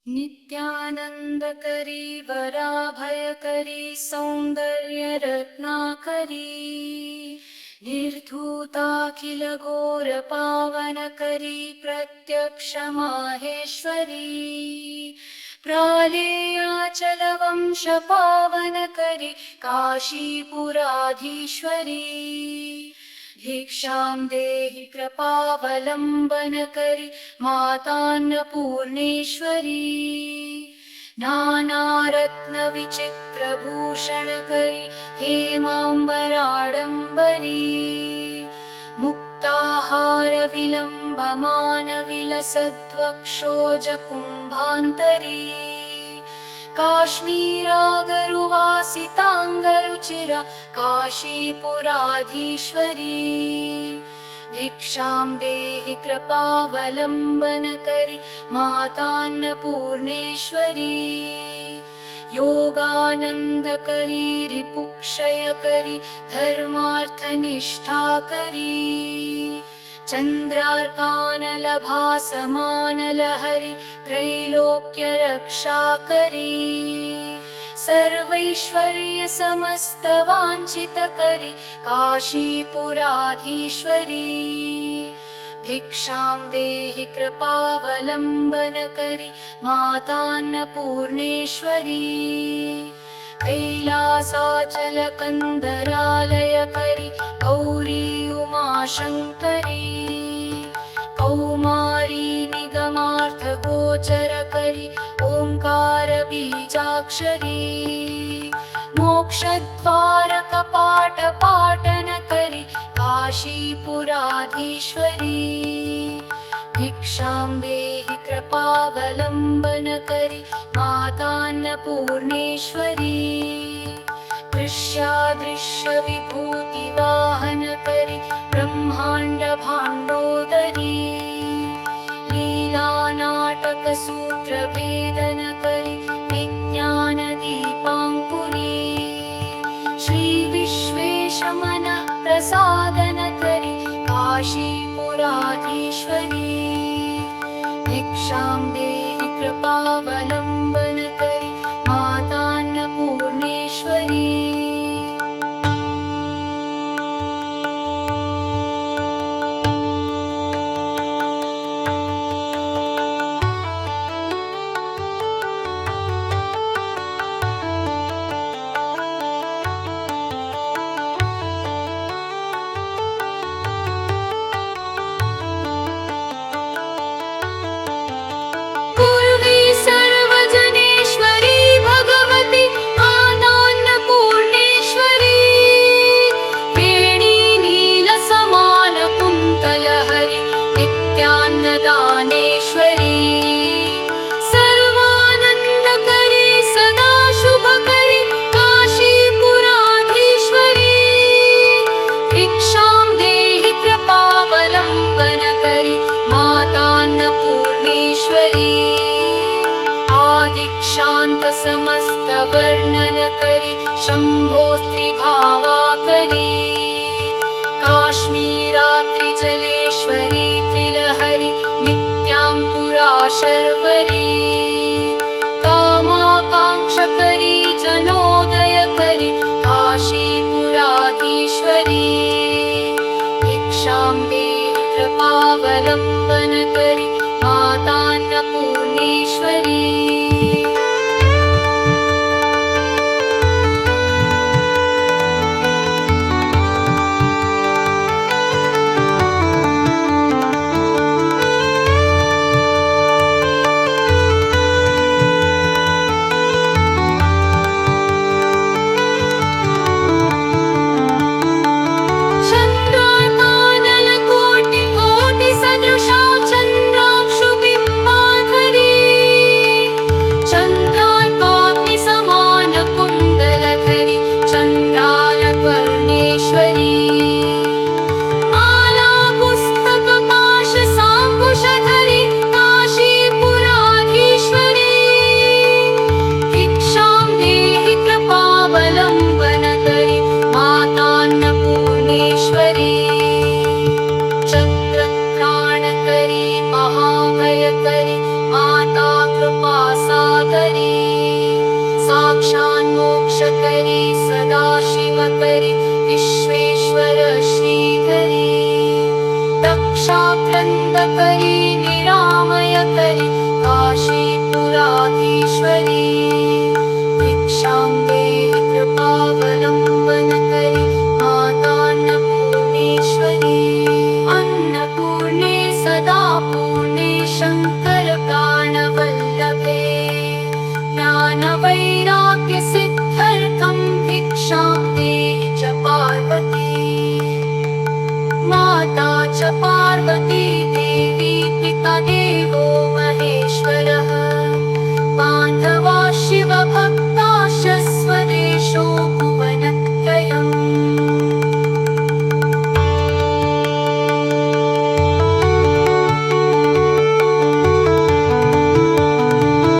नित्यानन्दकरी वराभयकरी सौन्दर्यरत्नाकरी निर्धूताखिलघोरपावनकरी प्रत्यक्षमाहेश्वरी प्रालेयाचलवंशपावनकरी काशीपुराधीश्वरी भिक्षां देहि कृपावलम्बनकरी मातान्नपूर्णेश्वरी नानारत्नविचित्रभूषणकरी हेमाम्बराडम्बरी मुक्ताहारविलम्बमानविलसद्वक्षोजकुम्भान्तरी काश्मीरागरुवासिताङ्गरुचिरा काशीपुराधीश्वरी भिक्षां देहि कृपावलम्बनकरी मातान्नपूर्णेश्वरी योगानन्दकरी रिपुक्षयकरी धर्मार्थनिष्ठाकरी चन्द्रार्कानलभासमानलहरि त्रैलोक्यरक्षाकरी सर्वैश्वर्यसमस्तवाञ्छितकरी काशीपुराधीश्वरी भिक्षां देहि कृपावलम्बनकरी मातान्नपूर्णेश्वरी कैलासाचलकन्दरालयकरी गौरी उमाशङ्करी कौमारी निगमार्थगोचरकरी ओङ्कारबीजाक्षरी मोक्षद्वारकपाटपाटनकरी काशीपुराधीश्वरी भिक्षां देहि कृपावलम्बनकरी मातान्नपूर्णेश्वरी दृश्यादृश्यविभूतिवाहनकरी ब्रह्माण्डभाण्डोदरी लीलानाटकसूत्रभेदनकरी विज्ञानदीपाङ्कुरी श्रीविश्वेशमनःप्रसादनकरी काशीपुराधीश्वरी भिक्षां देहि कृपावलम्बनकरी मातान्नपूर्णेश्वरी पूर्वी सर्वजनेश्वरी भगवती आनान्नपूर्णेश्वरी वेणी नीलसमानकुन्तलहरि नित्यान्नदानेश्वरी सर्वानन्दकरी सदा शुभकरी काशीपुराधीश्वरी भिक्षां देहि कृपावलम्बनकरी मातान्नपूर्णेश्वरी आदिक्षान्तसमस्तवर्णनकरी शम्भोस्त्रिभावाकरी काश्मीरात्रिजलेश्वरी त्रिलहरि नित्यां पुराशर्वरी कामाकाङ्क्षकरी जनोदयकरी काशीपुराधीश्वरी भिक्षां देहि कृपावलम्बनकरी मातान्नपूर्णेश्वरी मोक्षकरी सदाशिवकरी विश्वेश्वर श्रीधरी दक्षाक्रन्दकरी निरामयकरी